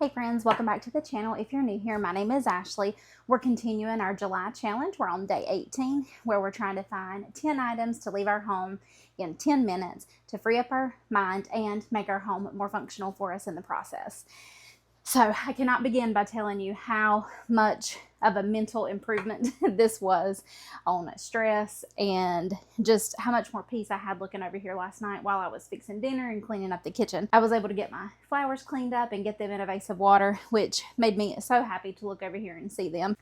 Hey friends, welcome back to the channel. If you're new here, my name is Ashley. We're continuing our July challenge. We're on day 18 where we're trying to find 10 items to leave our home in 10 minutes to free up our mind and make our home more functional for us in the process. So I cannot begin by telling you how much of a mental improvement this was on stress and just how much more peace I had looking over here last night while I was fixing dinner and cleaning up the kitchen. I was able to get my flowers cleaned up and get them in a vase of water, which made me so happy to look over here and see them.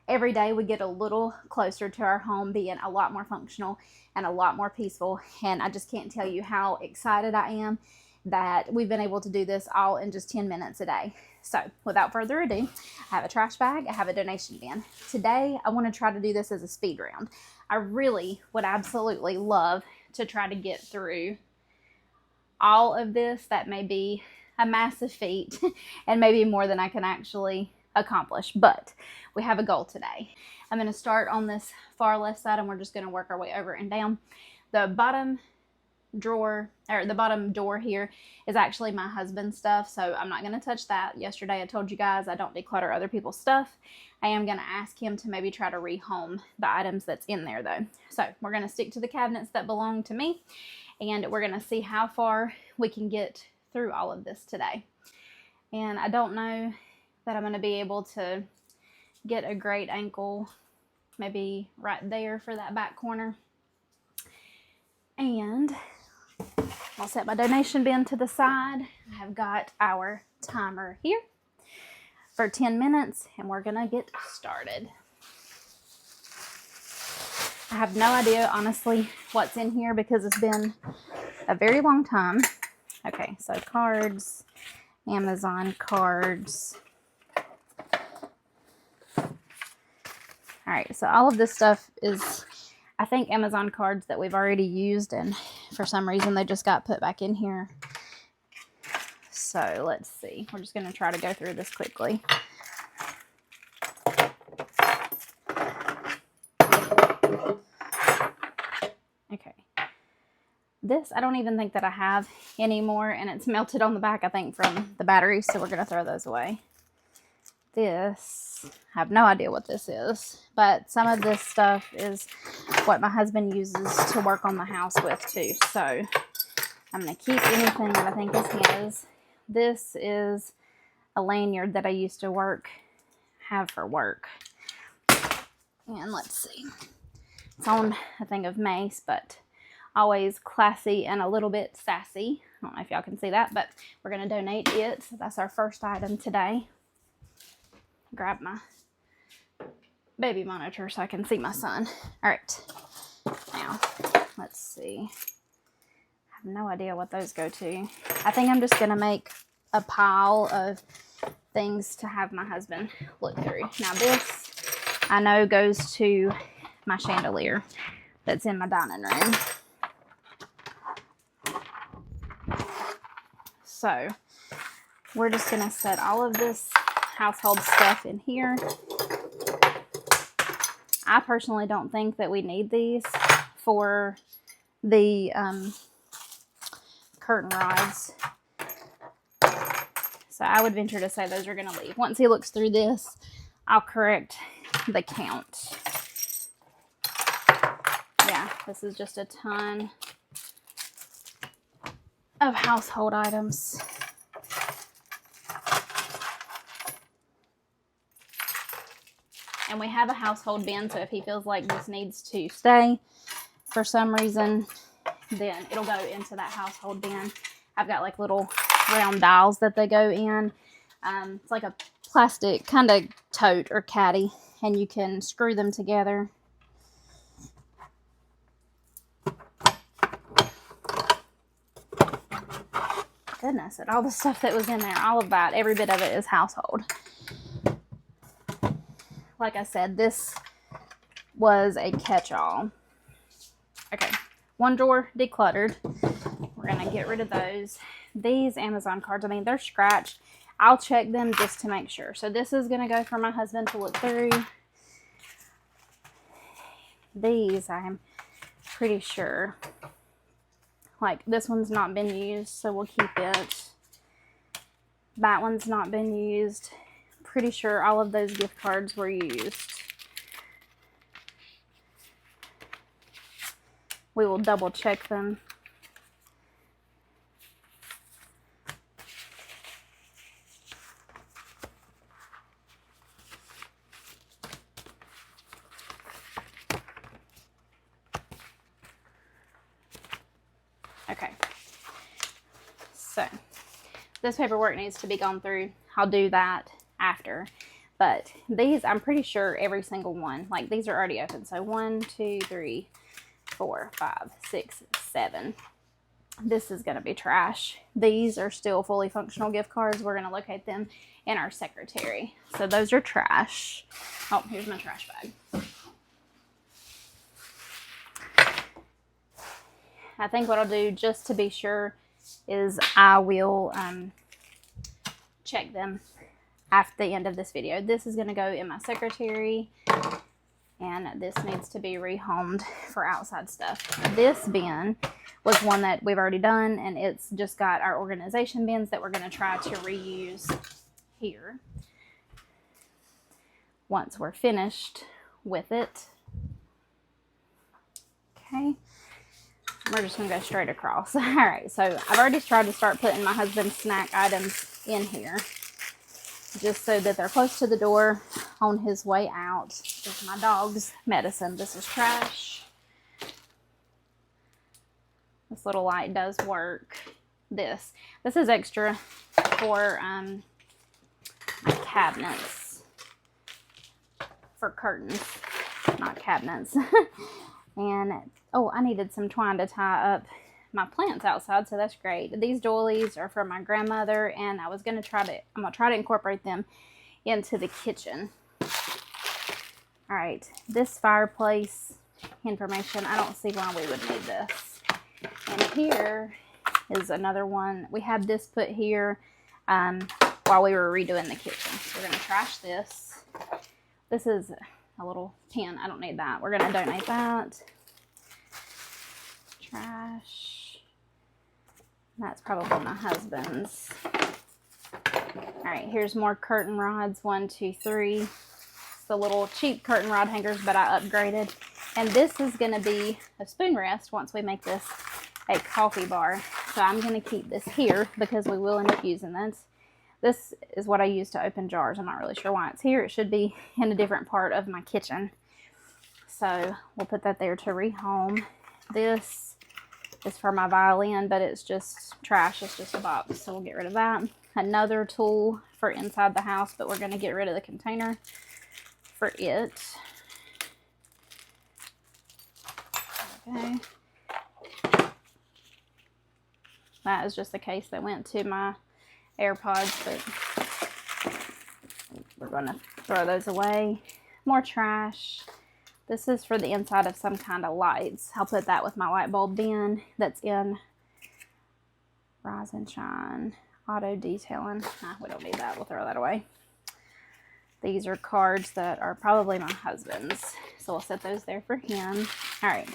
Every day we get a little closer to our home being a lot more functional and a lot more peaceful, and I just can't tell you how excited I am that we've been able to do this all in just 10 minutes a day. So without further ado, I have a trash bag, I have a donation bin. Today, I want to try to do this as a speed round. I really would absolutely love to try to get through all of this. That may be a massive feat and maybe more than I can actually accomplish, but we have a goal today. I'm going to start on this far left side and we're just going to work our way over and down. The bottom drawer, or the bottom door here, is actually my husband's stuff, so I'm not going to touch that. Yesterday I told you guys I don't declutter other people's stuff. I am going to ask him to maybe try to rehome the items that's in there though. So we're going to stick to the cabinets that belong to me, and we're going to see how far we can get through all of this today. And I don't know that I'm going to be able to get a great angle maybe right there for that back corner. And I'll set my donation bin to the side. I have got our timer here for 10 minutes and we're gonna get started. I have no idea, honestly, what's in here because it's been a very long time. Okay, so cards, Amazon cards. All right, so all of this stuff is, I think, Amazon cards that we've already used, and for some reason they just got put back in here. So let's see. We're just going to try to go through this quickly. Okay. This, I don't even think that I have anymore, and it's melted on the back, I think, from the batteries, so we're going to throw those away. This, I have no idea what this is, but some of this stuff is what my husband uses to work on the house with too. So I'm going to keep anything that I think is his. This is a lanyard that I used to have for work. And let's see. It's on a thing of mace, but always classy and a little bit sassy. I don't know if y'all can see that, but we're going to donate it. So that's our first item today. Grab my baby monitor so I can see my son. All right, now let's see. I have no idea what those go to. I think I'm just gonna make a pile of things to have my husband look through. Now this, I know, goes to my chandelier that's in my dining room. So we're just gonna set all of this household stuff in here. I personally don't think that we need these for the curtain rods. So I would venture to say those are going to leave. Once he looks through this, I'll correct the count. Yeah, this is just a ton of household items. And we have a household bin, so if he feels like this needs to stay for some reason, then it'll go into that household bin. I've got like little round dials that they go in. It's like a plastic kind of tote or caddy, and you can screw them together. Goodness, and all the stuff that was in there, all of that, every bit of it is household. Like I said, this was a catch-all. Okay, one drawer decluttered. We're going to get rid of those. These Amazon cards, I mean, they're scratched. I'll check them just to make sure. So this is going to go for my husband to look through. These, I'm pretty sure. Like, this one's not been used, so we'll keep it. That one's not been used. Pretty sure all of those gift cards were used. We will double check them. Okay. So this paperwork needs to be gone through. I'll do that after. But these, I'm pretty sure every single one, like these are already open. So 1, 2, 3, 4, 5, 6, 7. This is going to be trash. These are still fully functional gift cards. We're going to locate them in our secretary. So those are trash. Oh, here's my trash bag. I think what I'll do, just to be sure, is I will check them after the end of this video. This is going to go in my secretary, and this needs to be rehomed for outside stuff. This bin was one that we've already done, and it's just got our organization bins that we're going to try to reuse here once we're finished with it. Okay. We're just going to go straight across. All right, so I've already tried to start putting my husband's snack items in here, just so that they're close to the door on his way out. This is my dog's medicine. This is trash. This little light does work. This is extra for my cabinets, for curtains, not cabinets. And oh, I needed some twine to tie up my plants outside, so that's great. These doilies are from my grandmother, and I'm gonna try to incorporate them into the kitchen. All right, this fireplace information, I don't see why we would need this. And here is another one. We had this put here while we were redoing the kitchen. So we're gonna trash this. This is a little tin. I don't need that. We're going to donate that. Trash. That's probably my husband's. All right, here's more curtain rods. 1, 2, 3. It's the little cheap curtain rod hangers, but I upgraded. And this is going to be a spoon rest once we make this a coffee bar. So I'm going to keep this here because we will end up using this. This is what I use to open jars. I'm not really sure why it's here. It should be in a different part of my kitchen. So we'll put that there to rehome. This is for my violin, but it's just trash. It's just a box, so we'll get rid of that. Another tool for inside the house, but we're going to get rid of the container for it. Okay. That is just the case that went to my AirPods, but we're going to throw those away. More trash. This is for the inside of some kind of lights. I'll put that with my light bulb bin that's in Rise and Shine Auto Detailing. Nah, we don't need that. We'll throw that away. These are cards that are probably my husband's, so we'll set those there for him. All right.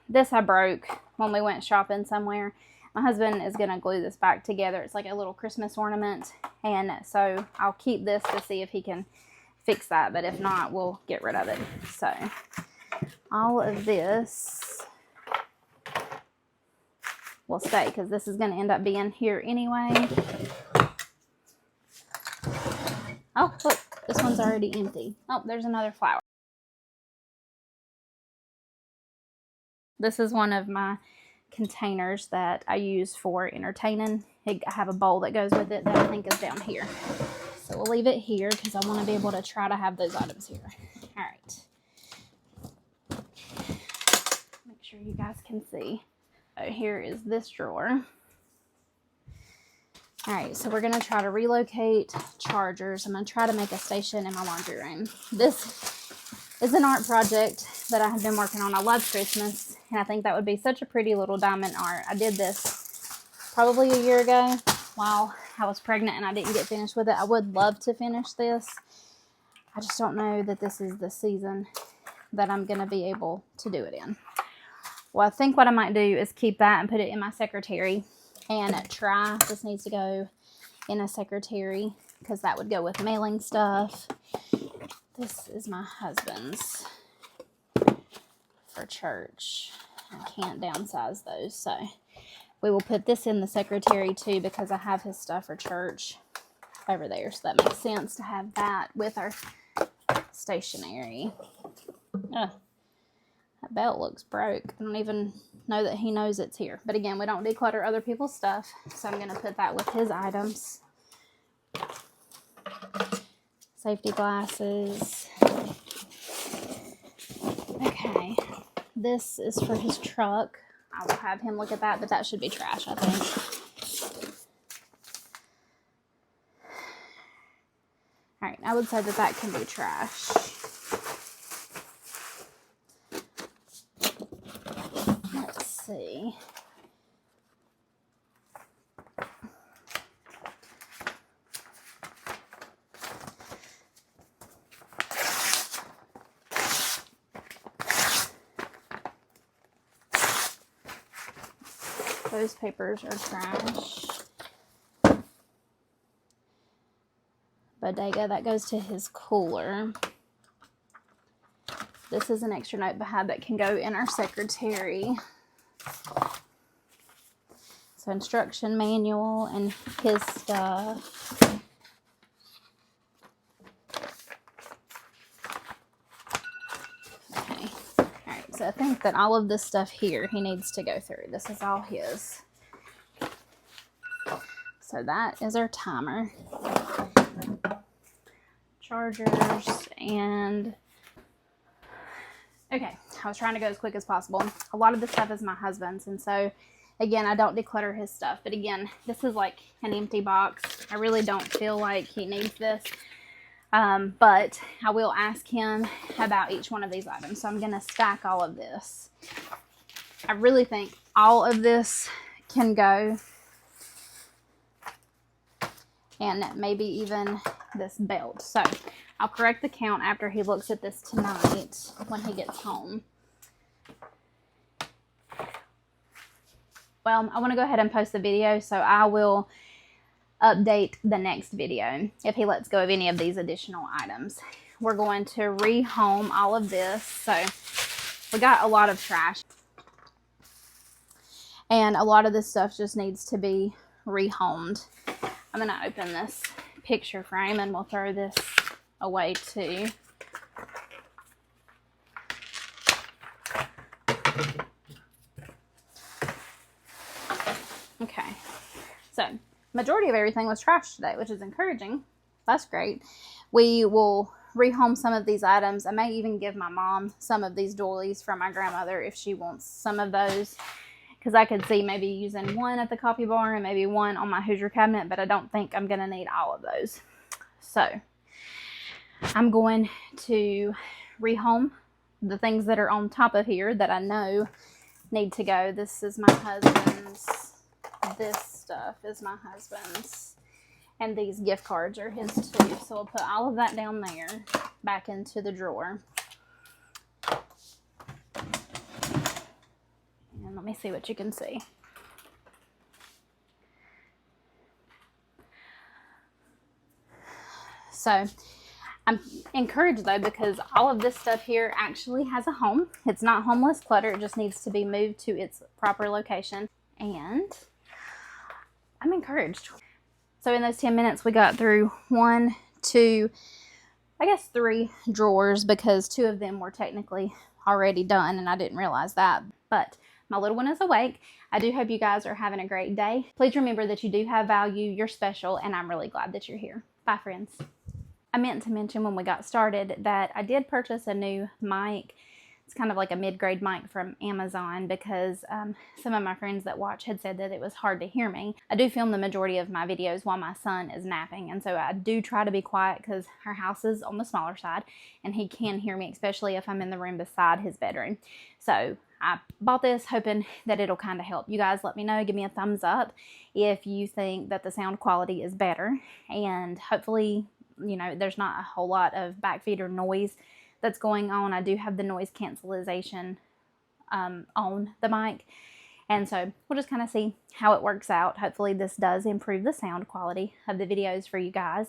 This I broke when we went shopping somewhere. My husband is going to glue this back together. It's like a little Christmas ornament. And so I'll keep this to see if he can fix that. But if not, we'll get rid of it. So all of this will stay because this is going to end up being here anyway. Oh, look, this one's already empty. Oh, there's another flower. This is one of my containers that I use for entertaining. I have a bowl that goes with it that I think is down here. So we'll leave it here because I want to be able to try to have those items here. All right. Make sure you guys can see. So here is this drawer. All right, so we're going to try to relocate chargers. I'm going to try to make a station in my laundry room. This is an art project that I have been working on. I love Christmas, and I think that would be such a pretty little diamond art. I did this probably a year ago while I was pregnant, and I didn't get finished with it. I would love to finish this. I just don't know that this is the season that I'm going to be able to do it in. Well, I think what I might do is keep that and put it in my secretary and try. This needs to go in a secretary because that would go with mailing stuff. This is my husband's for church. I can't downsize those, so we will put this in the secretary too because I have his stuff for church over there, so that makes sense to have that with our stationery. That belt looks broke. I don't even know that he knows it's here. But again, we don't declutter other people's stuff, so I'm going to put that with his items. Safety glasses. Okay, this is for his truck. I will have him look at that, but that should be trash, I think. All right, I would say that that can be trash. Let's see. Those papers are trash. Bodega, that goes to his cooler. This is an extra notepad that can go in our secretary. So instruction manual and his stuff. Okay. All right, so I think that all of this stuff here he needs to go through. This is all his. So that is our timer. Chargers and okay, I was trying to go as quick as possible. A lot of this stuff is my husband's, and so again, I don't declutter his stuff, but again, this is like an empty box. I really don't feel like he needs this, but I will ask him about each one of these items. So I'm gonna stack all of this. I really think all of this can go, and maybe even this belt. So I'll correct the count after he looks at this tonight when he gets home. Well, I want to go ahead and post the video, so I will update the next video if he lets go of any of these additional items. We're going to rehome all of this. So we got a lot of trash, and a lot of this stuff just needs to be rehomed. I'm going to open this picture frame and we'll throw this away too. Okay, so majority of everything was trash today, which is encouraging. That's great. We will rehome some of these items. I may even give my mom some of these doilies from my grandmother if she wants some of those, because I could see maybe using one at the coffee bar and maybe one on my Hoosier cabinet, but I don't think I'm going to need all of those. So I'm going to rehome the things that are on top of here that I know need to go. This is my husband's. This stuff is my husband's. And these gift cards are his too. So we'll put all of that down there, back into the drawer. And let me see what you can see. So I'm encouraged though, because all of this stuff here actually has a home. It's not homeless clutter. It just needs to be moved to its proper location. And I'm encouraged. So in those 10 minutes, we got through 1, 2, I guess 3 drawers, because 2 of them were technically already done and I didn't realize that. But my little one is awake. I do hope you guys are having a great day. Please remember that you do have value. You're special, and I'm really glad that you're here. Bye, friends. I meant to mention when we got started that I did purchase a new mic. It's kind of like a mid-grade mic from Amazon, because some of my friends that watch had said that it was hard to hear me. I do film the majority of my videos while my son is napping, and so I do try to be quiet because our house is on the smaller side and he can hear me, especially if I'm in the room beside his bedroom. So I bought this hoping that it'll kind of help. You guys let me know, give me a thumbs up if you think that the sound quality is better, and hopefully, you know, there's not a whole lot of backfeed or noise that's going on. I do have the noise cancellation on the mic, And so we'll just kind of see how it works out. Hopefully this does improve the sound quality of the videos for you guys.